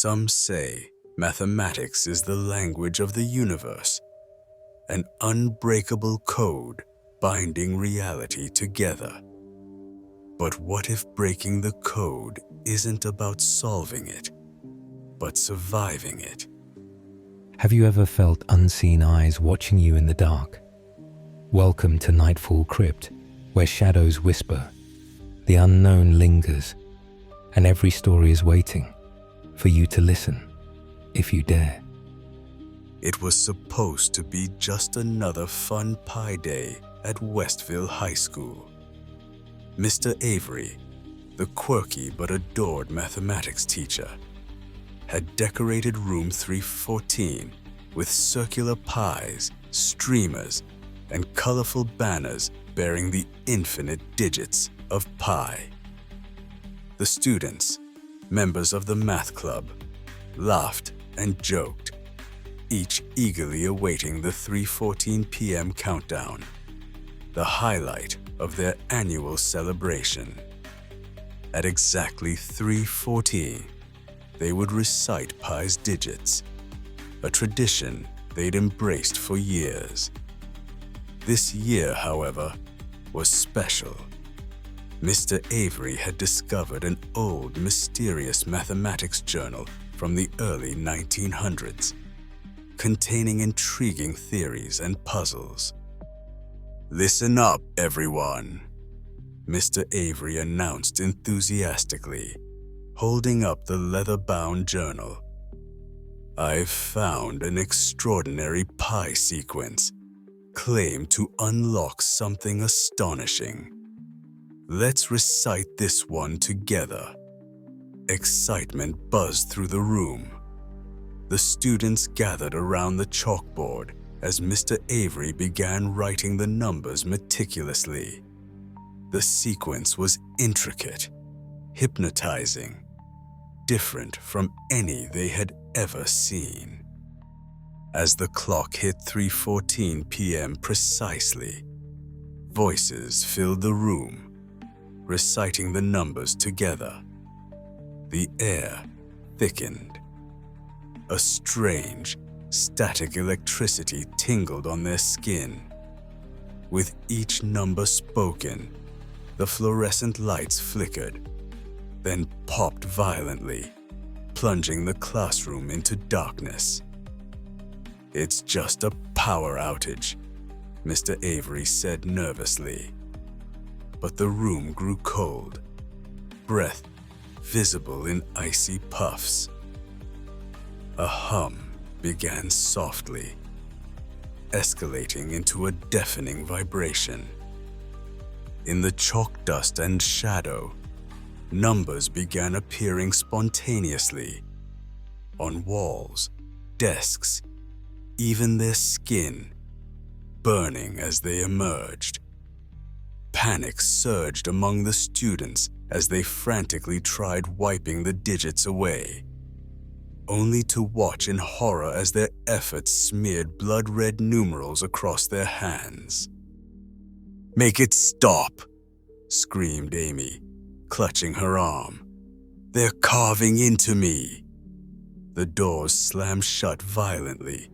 Some say mathematics is the language of the universe, an unbreakable code binding reality together. But what if breaking the code isn't about solving it, but surviving it? Have you ever felt unseen eyes watching you in the dark? Welcome to Nightfall Crypt, where shadows whisper, the unknown lingers, and every story is waiting for you to listen, if you dare. It was supposed to be just another fun pie day at Westville High School. Mr. Avery, the quirky but adored mathematics teacher, had decorated room 314 with circular pies, streamers, and colorful banners bearing the infinite digits of pi. The students, members of the math club, laughed and joked, each eagerly awaiting the 3:14 p.m. countdown, the highlight of their annual celebration. At exactly 3:14, they would recite pi's digits, a tradition they'd embraced for years. This year, however, was special. Mr. Avery had discovered an old, mysterious mathematics journal from the early 1900s, containing intriguing theories and puzzles. "Listen up, everyone," Mr. Avery announced enthusiastically, holding up the leather-bound journal. "I've found an extraordinary pi sequence, claimed to unlock something astonishing. Let's recite this one together." Excitement buzzed through the room. The students gathered around the chalkboard as Mr. Avery began writing the numbers meticulously. The sequence was intricate, hypnotizing, different from any they had ever seen. As the clock hit 3:14 p.m. precisely, voices filled the room, reciting the numbers together. The air thickened. A strange, static electricity tingled on their skin. With each number spoken, the fluorescent lights flickered, then popped violently, plunging the classroom into darkness. "It's just a power outage," Mr. Avery said nervously. But the room grew cold, breath visible in icy puffs. A hum began softly, escalating into a deafening vibration. In the chalk dust and shadow, numbers began appearing spontaneously, on walls, desks, even their skin, burning as they emerged. Panic surged among the students as they frantically tried wiping the digits away, only to watch in horror as their efforts smeared blood-red numerals across their hands. "Make it stop!" screamed Amy, clutching her arm. "They're carving into me!" The doors slammed shut violently,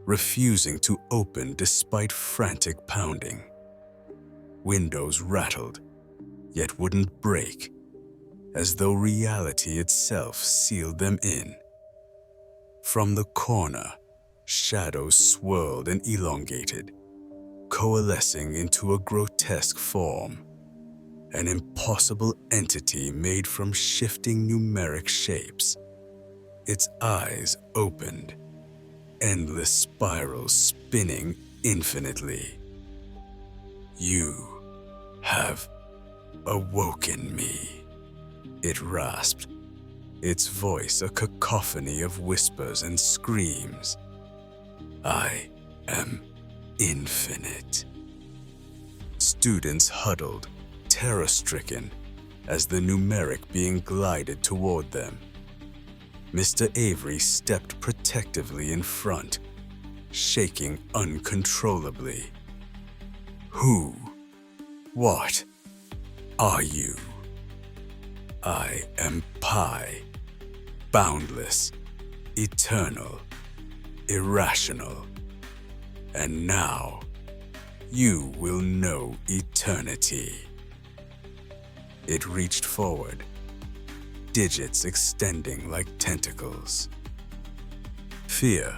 refusing to open despite frantic pounding. Windows rattled, yet wouldn't break, as though reality itself sealed them in. From the corner, shadows swirled and elongated, coalescing into a grotesque form, an impossible entity made from shifting numeric shapes. Its eyes opened, endless spirals spinning infinitely. "You have awoken me," it rasped, its voice a cacophony of whispers and screams. "I am infinite." Students huddled, terror-stricken, as the numeric being glided toward them. Mr. Avery stepped protectively in front, shaking uncontrollably. "Who? What are you?" "I am pi," boundless, eternal, irrational. And now, you will know eternity. It reached forward, digits extending like tentacles. Fear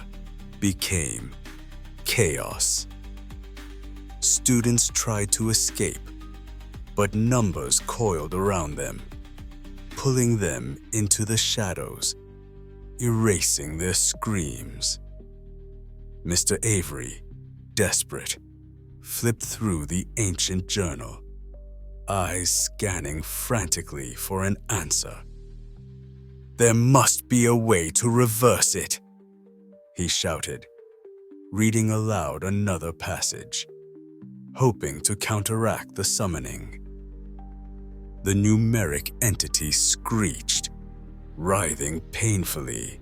became chaos. Students tried to escape, but numbers coiled around them, pulling them into the shadows, erasing their screams. Mr. Avery, desperate, flipped through the ancient journal, eyes scanning frantically for an answer. "There must be a way to reverse it," he shouted, reading aloud another passage, hoping to counteract the summoning. The numeric entity screeched, writhing painfully,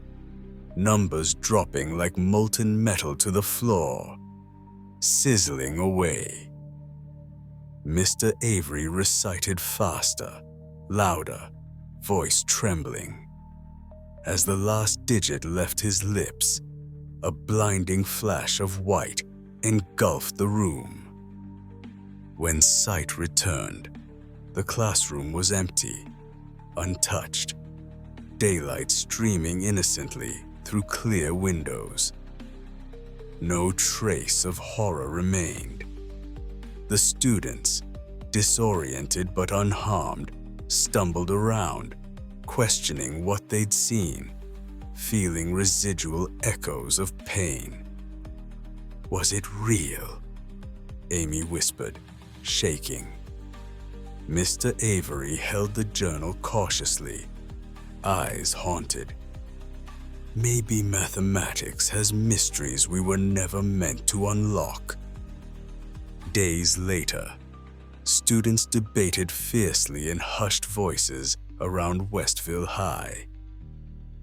numbers dropping like molten metal to the floor, sizzling away. Mr. Avery recited faster, louder, voice trembling. As the last digit left his lips, a blinding flash of white engulfed the room. When sight returned, the classroom was empty, untouched, daylight streaming innocently through clear windows. No trace of horror remained. The students, disoriented but unharmed, stumbled around, questioning what they'd seen, feeling residual echoes of pain. "Was it real?" Amy whispered, shaking. Mr. Avery held the journal cautiously, eyes haunted. Maybe mathematics has mysteries we were never meant to unlock. Days later, students debated fiercely in hushed voices around Westville High.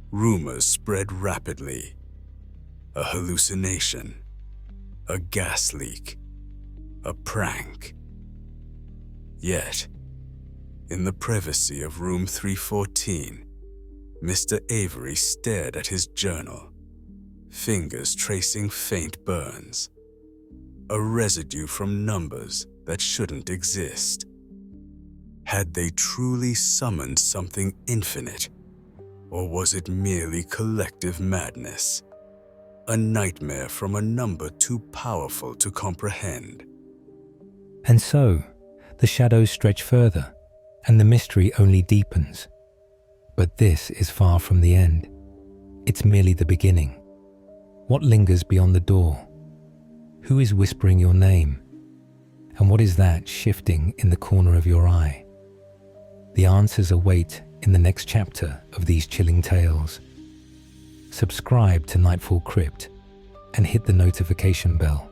Rumors spread rapidly. A hallucination, a gas leak, a prank. Yet, in the privacy of room 314, Mr. Avery stared at his journal, fingers tracing faint burns, a residue from numbers that shouldn't exist. Had they truly summoned something infinite, or was it merely collective madness, a nightmare from a number too powerful to comprehend? And so, the shadows stretch further, and the mystery only deepens. But this is far from the end. It's merely the beginning. What lingers beyond the door? Who is whispering your name? And what is that shifting in the corner of your eye? The answers await in the next chapter of these chilling tales. Subscribe to Nightfall Crypt and hit the notification bell,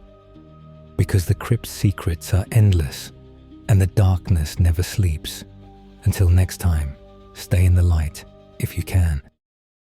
because the crypt's secrets are endless and the darkness never sleeps. Until next time, stay in the light if you can.